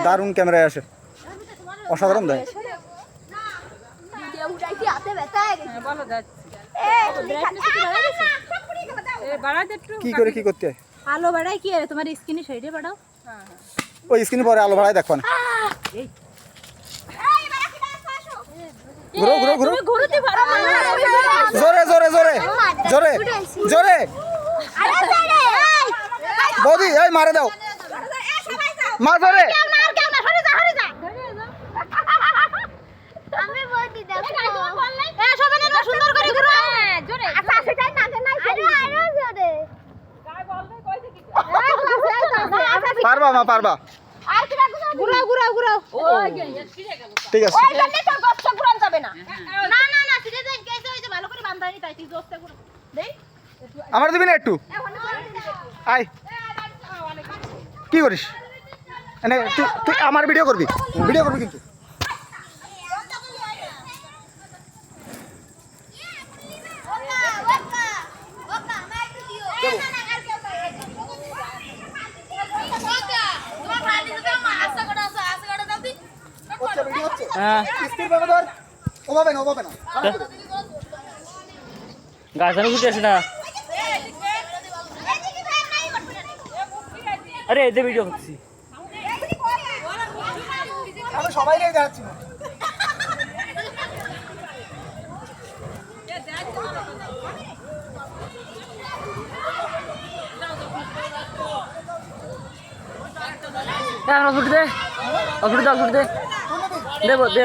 দারুণ ক্যামেরায় আসে, অসাধারণ দেয়। কি করে কি করতে হয়? আলো বাড়াই কি আরে তোমার স্ক্রিনে সাইডে বাড়াও। ওই স্ক্রিনে পরে আলো ভাড়ায় দেখো না। ঘুরো ঘুরো ঘুরো, ঘুরতে পারো না। জোরে জোরে জোরে জোরে জোরে। বৌদি এই মারে দাও, মা জোরে। আমি বলছি দেখো সবাই না সুন্দর করে ঘুরো। জোরে আচ্ছা সেটাই না নাই আরো জোরে পারবা মা পারবা, আর কি ঘুরাও ঘুরাও ঘুরাও। ঠিক আছে। ওই জন্য তো গচ্ছ ঘুরান যাবে না না না না সিধে দেন কেসে হইছে ভালো করে বাঁধা হয়নি তাই তুই জোরতে ঘুরো দেই। আমার দিবি না একটু? আয়, কি করিস এনে? তুই আমার ভিডিও করবি, ভিডিও করবি কিন্তু। গাছানো ঘুরতে আসে না। আরে এতে ভিডিও করছি। আমি সবাই দেখাচ্ছি। ছুটি দে, ছুটি দে, দেবো দে।